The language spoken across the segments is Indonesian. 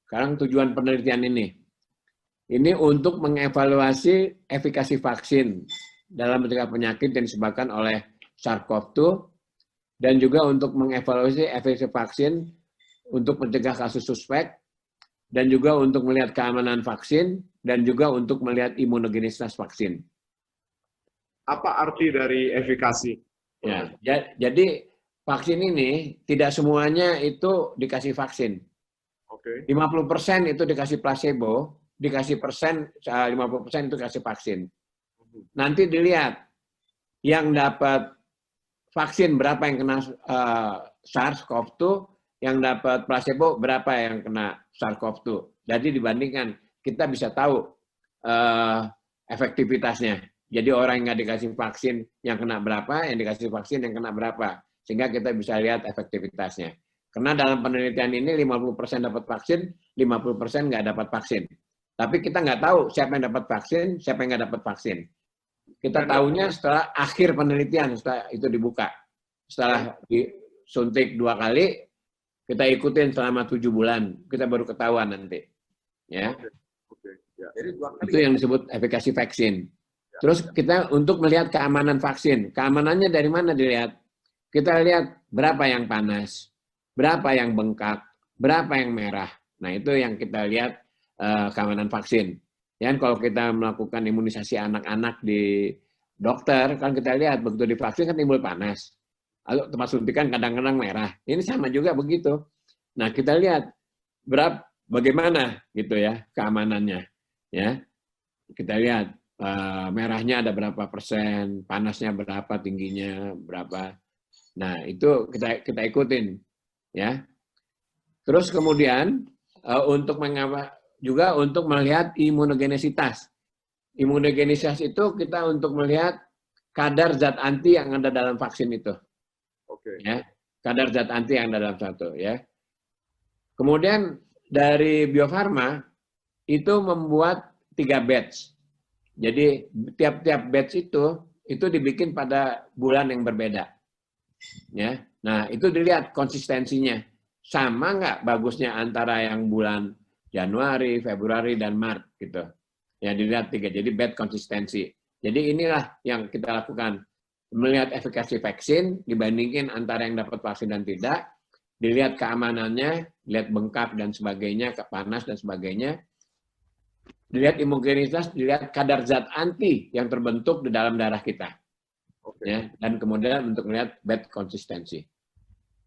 Sekarang tujuan penelitian ini untuk mengevaluasi efikasi vaksin dalam mencegah penyakit yang disebabkan oleh SARS-CoV-2 dan juga untuk mengevaluasi efikasi vaksin untuk mencegah kasus suspek dan juga untuk melihat keamanan vaksin dan juga untuk melihat imunogenisitas vaksin. Apa arti dari efikasi? Ya, jadi vaksin ini tidak semuanya itu dikasih vaksin. Oke. 50% itu dikasih placebo, dikasih 50% itu dikasih vaksin. Nanti dilihat yang dapat vaksin berapa yang kena SARS-CoV-2, yang dapat placebo berapa yang kena SARS-CoV-2. Jadi dibandingkan kita bisa tahu efektivitasnya. Jadi orang yang nggak dikasih vaksin yang kena berapa, yang dikasih vaksin yang kena berapa. Sehingga kita bisa lihat efektivitasnya. Karena dalam penelitian ini 50% dapat vaksin, 50% nggak dapat vaksin. Tapi kita nggak tahu siapa yang dapat vaksin, siapa yang nggak dapat vaksin. Kita tahunya setelah akhir penelitian, setelah itu dibuka. Setelah disuntik 2 kali, kita ikutin selama 7 bulan. Kita baru ketahuan nanti. Ya. Jadi 2 kali. Itu yang disebut efikasi vaksin. Terus kita untuk melihat keamanan vaksin. Keamanannya dari mana dilihat? Kita lihat berapa yang panas, berapa yang bengkak, berapa yang merah. Nah, itu yang kita lihat keamanan vaksin. Ya, kalau kita melakukan imunisasi anak-anak di dokter, kan kita lihat begitu divaksin kan timbul panas. Lalu tempat suntikan kadang-kadang merah. Ini sama juga begitu. Nah, kita lihat bagaimana gitu ya keamanannya. Ya, kita lihat merahnya ada berapa persen, panasnya berapa, tingginya berapa. Nah, itu kita ikutin, ya. Terus kemudian untuk juga untuk melihat imunogenisitas. Imunogenisitas itu kita untuk melihat kadar zat anti yang ada dalam vaksin itu. Oke. Ya, kadar zat anti yang ada dalam satu, ya. Kemudian dari Bio Farma itu membuat 3 batch. Jadi tiap-tiap batch itu dibikin pada bulan yang berbeda. Ya. Nah, itu dilihat konsistensinya. Sama nggak bagusnya antara yang bulan Januari, Februari, dan Maret gitu. Ya, dilihat 3. Jadi batch konsistensi. Jadi inilah yang kita lakukan. Melihat efikasi vaksin dibandingin antara yang dapat vaksin dan tidak. Dilihat keamanannya, lihat bengkak dan sebagainya, panas dan sebagainya. Dilihat imunogenisitas, dilihat kadar zat anti yang terbentuk di dalam darah kita. Oke. Ya, dan kemudian untuk melihat batch konsistensi.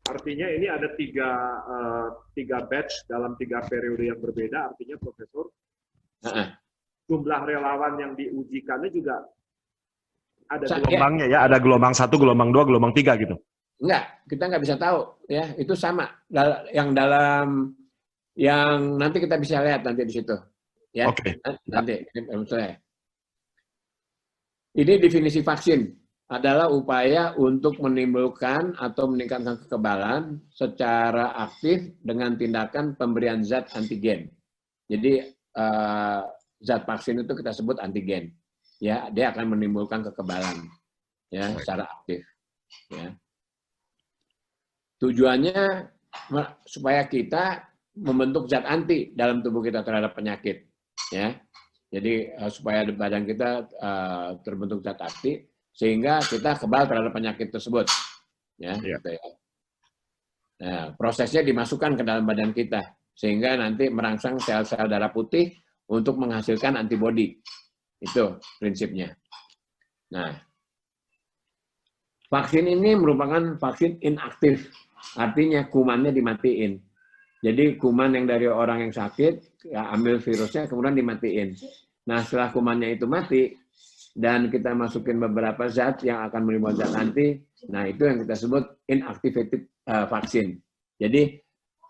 Artinya ini ada 3 batch dalam 3 periode yang berbeda. Artinya, Profesor, jumlah relawan yang diujikannya juga ada gelombangnya ya. Ada gelombang 1, gelombang 2, gelombang 3 gitu. Enggak, kita nggak bisa tahu. Ya, itu sama. Yang nanti kita bisa lihat nanti di situ. Ya, Oke. Nanti. Ini definisi vaksin adalah upaya untuk menimbulkan atau meningkatkan kekebalan secara aktif dengan tindakan pemberian zat antigen. Jadi zat vaksin itu kita sebut antigen. Ya, dia akan menimbulkan kekebalan ya secara aktif. Ya. Tujuannya supaya kita membentuk zat anti dalam tubuh kita terhadap penyakit. Ya, jadi supaya badan kita terbentuk zat anti sehingga kita kebal terhadap penyakit tersebut. Ya, gitu ya. Nah, prosesnya dimasukkan ke dalam badan kita sehingga nanti merangsang sel-sel darah putih untuk menghasilkan antibodi. Itu prinsipnya. Nah, vaksin ini merupakan vaksin inaktif, artinya kumannya dimatiin. Jadi kuman yang dari orang yang sakit, ya, ambil virusnya, kemudian dimatiin. Nah, setelah kumannya itu mati, dan kita masukin beberapa zat yang akan menimbulkan zat anti, nah itu yang kita sebut inactivated vaksin. Jadi,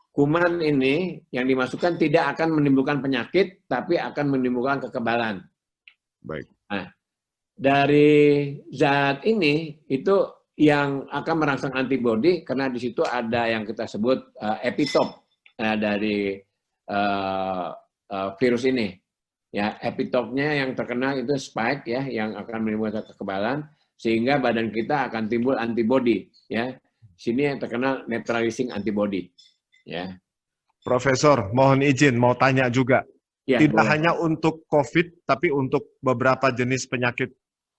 kuman ini yang dimasukkan tidak akan menimbulkan penyakit, tapi akan menimbulkan kekebalan. Baik. Nah, dari zat ini, itu yang akan merangsang antibodi, karena di situ ada yang kita sebut epitop. Dari virus ini, ya epitopnya yang terkenal itu spike ya, yang akan menimbulkan kekebalan sehingga badan kita akan timbul antibodi ya. Sini yang terkenal neutralizing antibody ya. Profesor, mohon izin mau tanya juga. Ya, Tidak boleh. hanya untuk COVID, tapi untuk beberapa jenis penyakit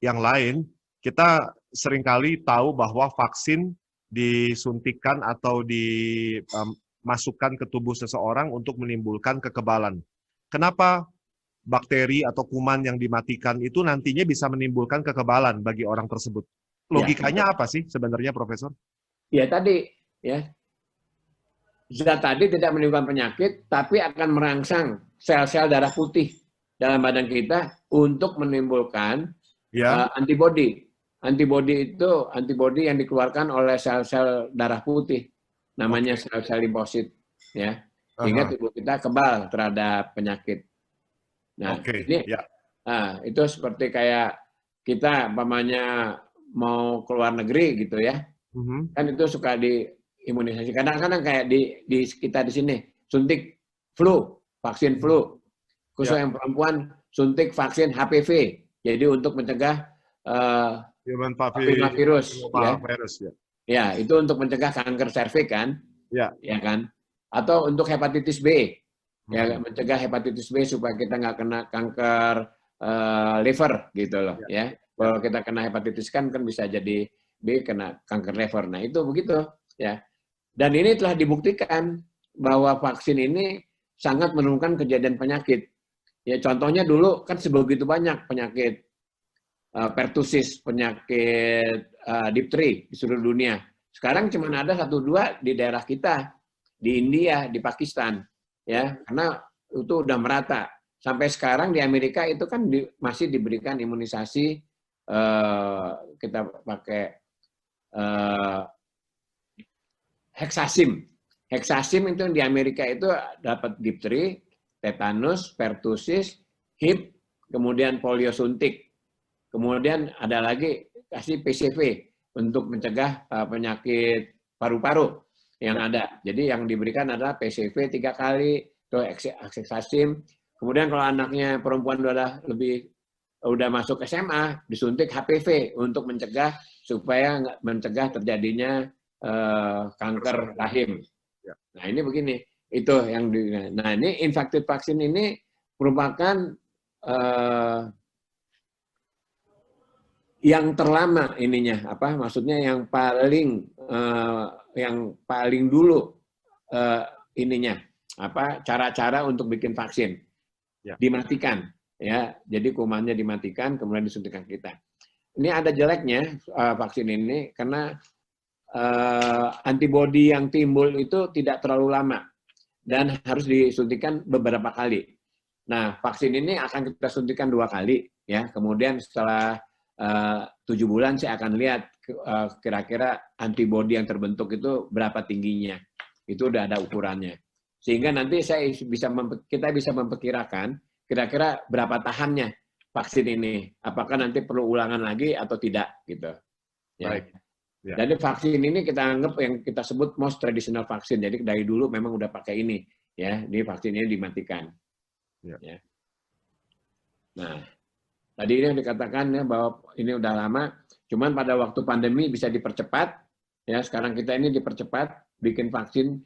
yang lain, kita seringkali tahu bahwa vaksin disuntikan atau dimasukkan ke tubuh seseorang untuk menimbulkan kekebalan. Kenapa bakteri atau kuman yang dimatikan itu nantinya bisa menimbulkan kekebalan bagi orang tersebut? Logikanya apa sih sebenarnya, Profesor? Ya tadi, ya zat tadi tidak menimbulkan penyakit, tapi akan merangsang sel-sel darah putih dalam badan kita untuk menimbulkan antibodi. Antibodi itu antibodi yang dikeluarkan oleh sel-sel darah putih, namanya sel-sel limfosit, ya, sehingga tubuh kita kebal terhadap penyakit. Nah, itu seperti kayak kita umpamanya mau keluar negeri gitu ya, kan itu suka di imunisasi. Kadang-kadang kayak di kita di sini suntik flu, vaksin flu. Khusus yang perempuan suntik vaksin HPV. Jadi untuk mencegah human papillomavirus, virus, ya, itu untuk mencegah kanker serviks kan, ya kan, atau untuk hepatitis B, ya, mencegah hepatitis B supaya kita nggak kena kanker liver gitu loh, ya. Kalau kita kena hepatitis kan bisa jadi B kena kanker liver. Nah itu begitu, ya. Dan ini telah dibuktikan bahwa vaksin ini sangat menurunkan kejadian penyakit. Ya contohnya dulu kan sebegitu banyak penyakit pertusis, penyakit difteri di seluruh dunia. Sekarang cuma ada 1-2 di daerah kita, di India, di Pakistan, ya, karena itu udah merata. Sampai sekarang di Amerika itu kan masih diberikan imunisasi, kita pakai heksasim. Heksasim itu di Amerika itu dapat difteri, tetanus, pertusis, HIV, kemudian polio suntik. Kemudian ada lagi kasih PCV untuk mencegah penyakit paru-paru yang ada. Jadi yang diberikan adalah PCV 3 kali, atau heksasim. Kemudian kalau anaknya perempuan udah masuk SMA, disuntik HPV untuk mencegah supaya mencegah terjadinya kanker rahim. Nah ini begini, itu yang nah ini infektif vaksin ini merupakan yang terlama ininya, maksudnya yang paling dulu ininya, cara-cara untuk bikin vaksin, dimatikan, ya, jadi kumannya dimatikan kemudian disuntikan kita. Ini ada jeleknya vaksin ini karena antibodi yang timbul itu tidak terlalu lama dan harus disuntikan beberapa kali. Nah, vaksin ini akan kita suntikan 2 kali, ya. Kemudian setelah 7 bulan saya akan lihat kira-kira antibodi yang terbentuk itu berapa tingginya. Itu udah ada ukurannya. Sehingga nanti kita bisa memperkirakan kira-kira berapa tahannya vaksin ini. Apakah nanti perlu ulangan lagi atau tidak gitu. Ya. Baik. Ya. Jadi vaksin ini kita anggap yang kita sebut most traditional vaksin. Jadi dari dulu memang udah pakai ini, ya. Di vaksin ini dimatikan. Ya. Ya. Nah, tadi ini dikatakan ya bahwa ini udah lama, cuman pada waktu pandemi bisa dipercepat. Ya, sekarang kita ini dipercepat bikin vaksin,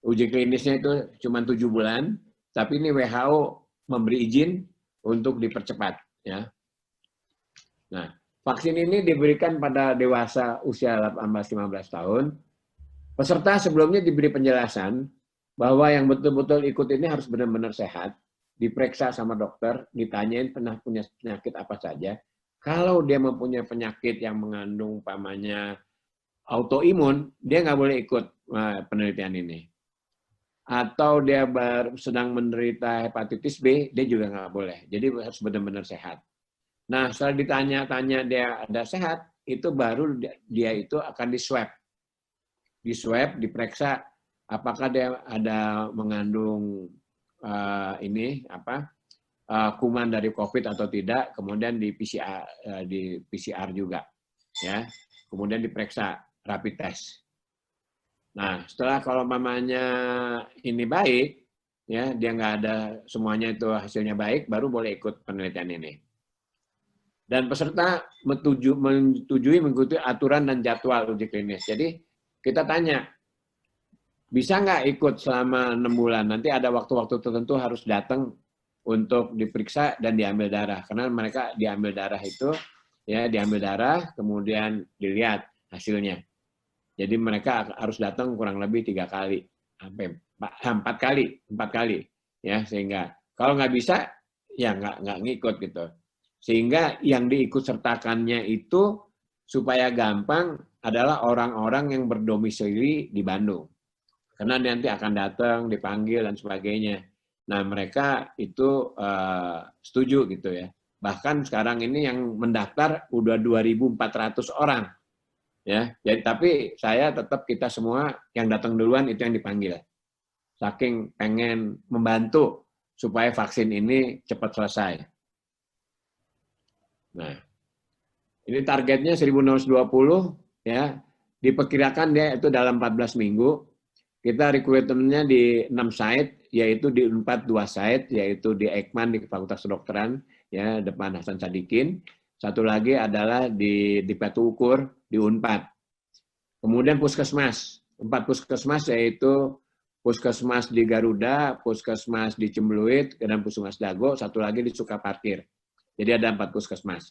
uji klinisnya itu cuma 7 bulan, tapi ini WHO memberi izin untuk dipercepat. Ya. Nah, vaksin ini diberikan pada dewasa usia 18-15 tahun. Peserta sebelumnya diberi penjelasan bahwa yang betul-betul ikut ini harus benar-benar sehat, diperiksa sama dokter, ditanyain pernah punya penyakit apa saja. Kalau dia mempunyai penyakit yang mengandung umpamanya autoimun, dia nggak boleh ikut penelitian ini. Atau dia sedang menderita hepatitis B, dia juga nggak boleh. Jadi harus benar-benar sehat. Nah, setelah ditanya-tanya dia ada sehat, itu baru dia itu akan di-swab. Di-swab, diperiksa apakah dia ada mengandung kuman dari COVID atau tidak, kemudian di PCR juga, ya. Kemudian diperiksa rapid test. Nah, setelah kalau mamanya ini baik, ya, dia nggak ada semuanya itu hasilnya baik, baru boleh ikut penelitian ini. Dan peserta mengikuti aturan dan jadwal uji klinis. Jadi kita tanya, bisa nggak ikut selama 6 bulan? Nanti ada waktu-waktu tertentu harus datang untuk diperiksa dan diambil darah. Karena mereka diambil darah itu, ya diambil darah, kemudian dilihat hasilnya. Jadi mereka harus datang kurang lebih 3 kali, sampai 4 kali, ya sehingga kalau nggak bisa, ya nggak ngikut gitu. Sehingga yang diikut sertakannya itu supaya gampang adalah orang-orang yang berdomisili di Bandung. Karena nanti akan datang, dipanggil, dan sebagainya. Nah, mereka itu setuju gitu ya. Bahkan sekarang ini yang mendaftar udah 2.400 orang. Ya, jadi tapi saya tetap kita semua yang datang duluan itu yang dipanggil. Saking pengen membantu supaya vaksin ini cepat selesai. Nah, ini targetnya 1.620 ya. Diperkirakan dia itu dalam 14 minggu. Kita rekrutmennya di 6 site, yaitu di Unpad 2 site, yaitu di Ekman di Fakultas Kedokteran, ya depan Hasan Sadikin. Satu lagi adalah di Batu Ukur di Unpad. Kemudian puskesmas, 4 puskesmas yaitu puskesmas di Garuda, puskesmas di Cembeluit, dan puskesmas Dago, satu lagi di Sukaparkir. Jadi ada 4 puskesmas.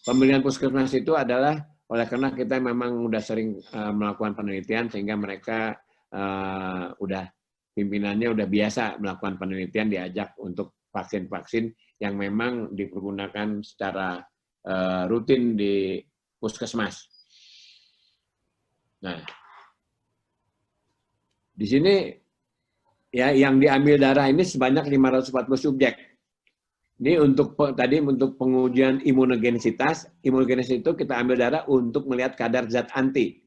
Pemilihan puskesmas itu adalah oleh karena kita memang udah sering melakukan penelitian sehingga mereka udah pimpinannya udah biasa melakukan penelitian, diajak untuk vaksin-vaksin yang memang dipergunakan secara rutin di puskesmas. Nah, di sini ya yang diambil darah ini sebanyak 540 subjek. Ini untuk tadi untuk pengujian imunogenisitas. Imunogenisitas itu kita ambil darah untuk melihat kadar zat anti.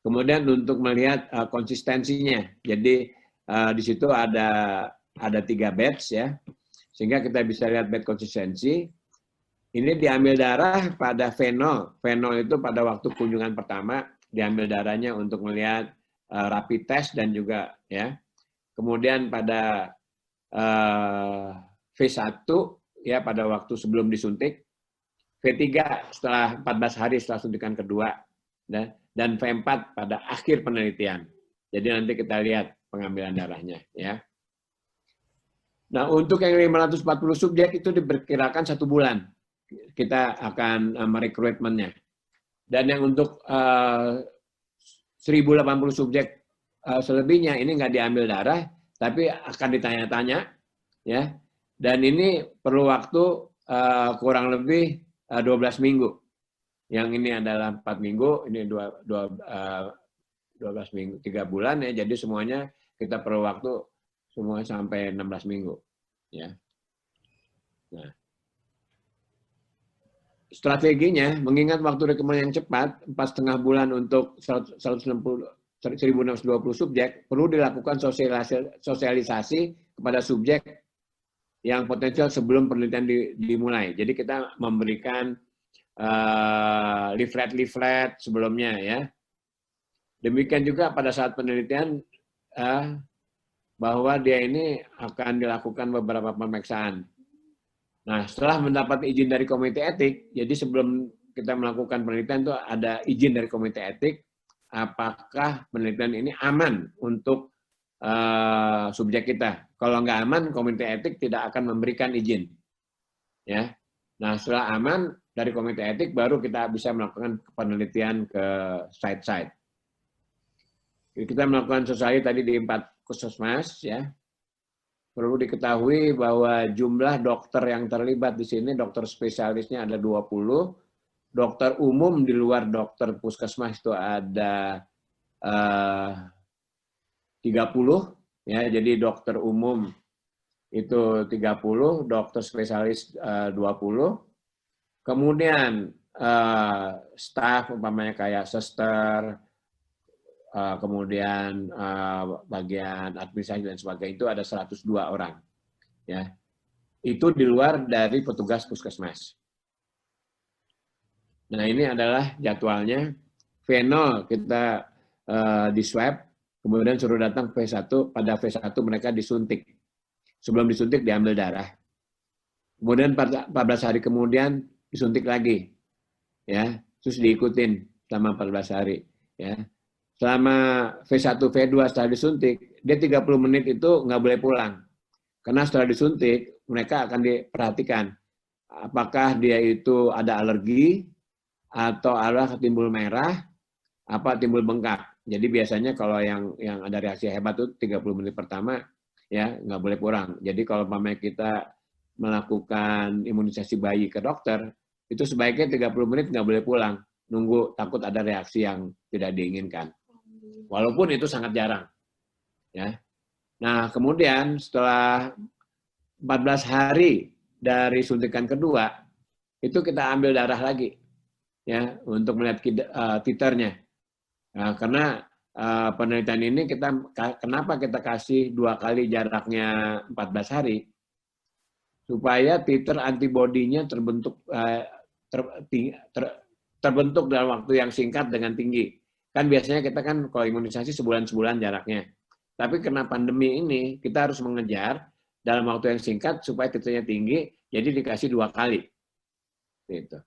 Kemudian untuk melihat konsistensinya. Jadi di situ ada 3 batch ya. Sehingga kita bisa lihat batch konsistensi. Ini diambil darah pada fenol. Fenol itu pada waktu kunjungan pertama diambil darahnya untuk melihat rapid test dan juga ya. Kemudian pada V1 ya pada waktu sebelum disuntik. V3 setelah 14 hari setelah suntikan kedua. Dan V4 pada akhir penelitian. Jadi nanti kita lihat pengambilan darahnya ya. Nah, untuk yang 540 subjek itu diperkirakan 1 bulan kita akan merekrutmennya. Dan yang untuk 1.080 subjek selebihnya ini nggak diambil darah, tapi akan ditanya-tanya ya. Dan ini perlu waktu kurang lebih 12 minggu. Yang ini adalah 4 minggu, ini 12 minggu, 3 bulan ya. Jadi semuanya kita perlu waktu semua sampai 16 minggu. Ya. Nah, strateginya mengingat waktu rekrutmen yang cepat, 4,5 bulan untuk 120 subjek, perlu dilakukan sosialisasi kepada subjek yang potensial sebelum penelitian dimulai. Jadi kita memberikan leaflet sebelumnya ya. Demikian juga pada saat penelitian bahwa dia ini akan dilakukan beberapa pemeriksaan. Nah, setelah mendapat izin dari komite etik, jadi sebelum kita melakukan penelitian itu ada izin dari komite etik, apakah penelitian ini aman untuk subjek kita. Kalau nggak aman, komite etik tidak akan memberikan izin. Ya. Nah, setelah aman dari komite etik, baru kita bisa melakukan penelitian ke site-site. Kita melakukan sosialisasi tadi di 4 puskesmas, ya. Perlu diketahui bahwa jumlah dokter yang terlibat di sini, dokter spesialisnya ada 20, dokter umum di luar dokter puskesmas itu ada 30, ya. Jadi dokter umum itu 30, dokter spesialis 20. Kemudian staf umpamanya kayak suster, kemudian bagian administrasi dan sebagainya itu ada 102 orang. Ya. Itu di luar dari petugas puskesmas. Nah, ini adalah jadwalnya. V0 kita di swab, kemudian suruh datang V1, pada V1 mereka disuntik. Sebelum disuntik diambil darah. Kemudian 14 hari kemudian disuntik lagi. Ya, terus diikutin selama 14 hari, ya. selama V1, V2 setelah disuntik, dia 30 menit itu nggak boleh pulang. Karena setelah disuntik, mereka akan diperhatikan apakah dia itu ada alergi, atau ada timbul merah, apa timbul bengkak. Jadi biasanya kalau yang ada reaksi hebat itu 30 menit pertama, ya nggak boleh pulang. Jadi kalau umpamanya kita melakukan imunisasi bayi ke dokter, itu sebaiknya 30 menit nggak boleh pulang. Nunggu, takut ada reaksi yang tidak diinginkan. Walaupun itu sangat jarang. Ya. Nah, kemudian setelah 14 hari dari suntikan kedua, itu kita ambil darah lagi, ya, untuk melihat titernya. Nah, karena penelitian ini kenapa kita kasih 2 kali jaraknya 14 hari, supaya titer antibodinya terbentuk terbentuk dalam waktu yang singkat dengan tinggi. Kan biasanya kita kan kalau imunisasi sebulan-sebulan jaraknya. Tapi karena pandemi ini, kita harus mengejar dalam waktu yang singkat supaya titernya tinggi, jadi dikasih 2 kali. Gitu.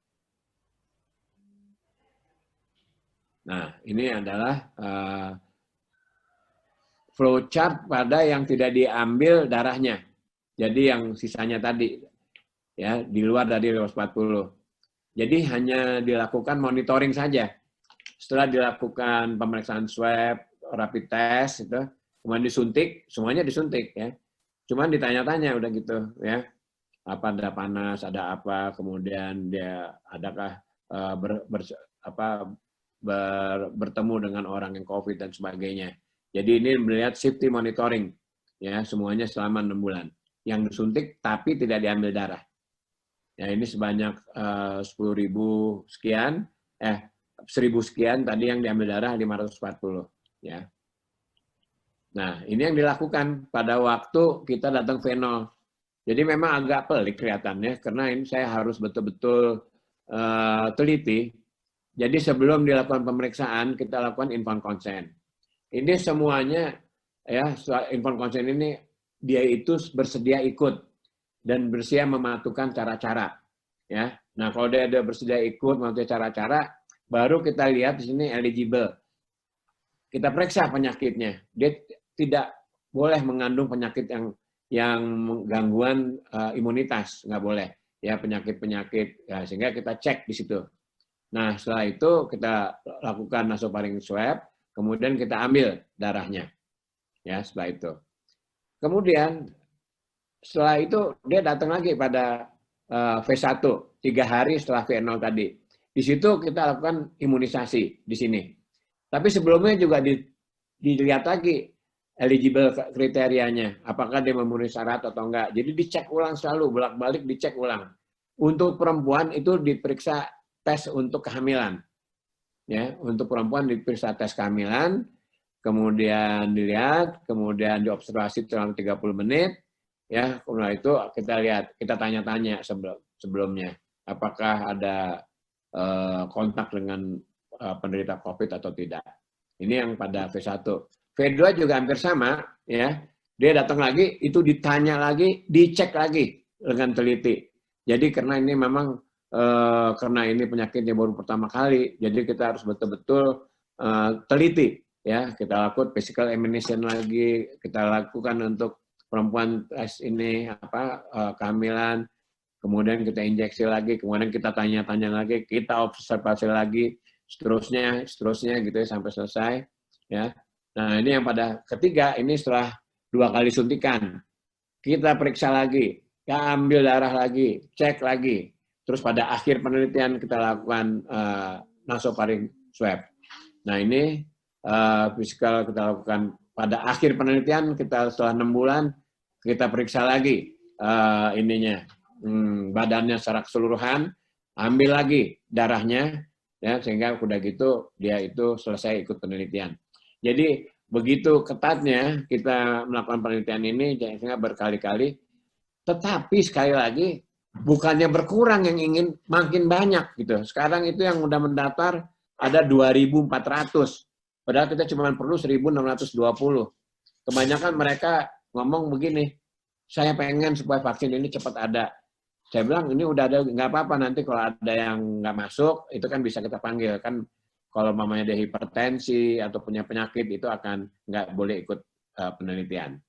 Nah, ini adalah flowchart pada yang tidak diambil darahnya. Jadi yang sisanya tadi, ya, di luar dari 240. Jadi hanya dilakukan monitoring saja. Setelah dilakukan pemeriksaan swab, rapid test, itu, kemudian disuntik, semuanya disuntik, ya. Cuman ditanya-tanya udah gitu, ya. Apa ada panas, ada apa, kemudian dia adakah bertemu dengan orang yang COVID dan sebagainya. Jadi ini melihat safety monitoring, ya, semuanya selama 6 bulan. Yang disuntik tapi tidak diambil darah. Ya, ini sebanyak 10.000 sekian, 1.000 sekian, tadi yang diambil darah 540. Ya. Nah, ini yang dilakukan pada waktu kita datang V0. Jadi memang agak pelik kelihatannya, karena ini saya harus betul-betul teliti. Jadi sebelum dilakukan pemeriksaan, kita lakukan informed consent. Ini semuanya, ya, informed consent ini dia itu bersedia ikut dan bersedia mematukan cara-cara. Ya, nah kalau dia bersedia ikut mematukan cara-cara, baru kita lihat di sini eligible. Kita periksa penyakitnya. Dia tidak boleh mengandung penyakit yang gangguan imunitas, nggak boleh. Ya, penyakit-penyakit, ya, sehingga kita cek di situ. Nah, setelah itu kita lakukan nasofaring swab, kemudian kita ambil darahnya. Ya, setelah itu. Kemudian setelah itu dia datang lagi pada V1, 3 hari setelah V0 tadi. Di situ kita lakukan imunisasi di sini. Tapi sebelumnya juga dilihat lagi eligible kriterianya, apakah dia memenuhi syarat atau enggak. Jadi dicek ulang selalu, bolak-balik dicek ulang. Untuk perempuan itu diperiksa tes untuk kehamilan. Ya, untuk perempuan diperiksa tes kehamilan, kemudian dilihat, kemudian diobservasi selama 30 menit, ya, kemudian itu kita lihat, kita tanya-tanya sebelumnya, apakah ada kontak dengan penderita COVID atau tidak. Ini yang pada V1. V2 juga hampir sama, ya. Dia datang lagi, itu ditanya lagi, dicek lagi dengan teliti. Jadi karena ini memang karena ini penyakitnya baru pertama kali, jadi kita harus betul-betul teliti, ya. Kita lakukan physical examination lagi, kita lakukan untuk perempuan tes ini kehamilan, kemudian kita injeksi lagi, kemudian kita tanya-tanya lagi, kita observasi lagi, seterusnya gitu ya sampai selesai, ya. Nah, ini yang pada ketiga, ini setelah 2 kali suntikan, kita periksa lagi, kita ambil darah lagi, cek lagi. Terus pada akhir penelitian kita lakukan nasofaring swab. Nah, ini physical kita lakukan pada akhir penelitian, kita setelah 6 bulan, kita periksa lagi badannya secara keseluruhan, ambil lagi darahnya, ya, sehingga udah gitu dia itu selesai ikut penelitian. Jadi begitu ketatnya kita melakukan penelitian ini, sehingga berkali-kali, tetapi sekali lagi bukannya berkurang, yang ingin makin banyak gitu. Sekarang itu yang udah mendaftar ada 2.400, padahal kita cuma perlu 1.620. Kebanyakan mereka ngomong begini, saya pengen supaya vaksin ini cepat ada. Saya bilang ini udah ada, nggak apa-apa, nanti kalau ada yang nggak masuk itu kan bisa kita panggil, kan kalau mamanya ada hipertensi atau punya penyakit itu akan nggak boleh ikut penelitian.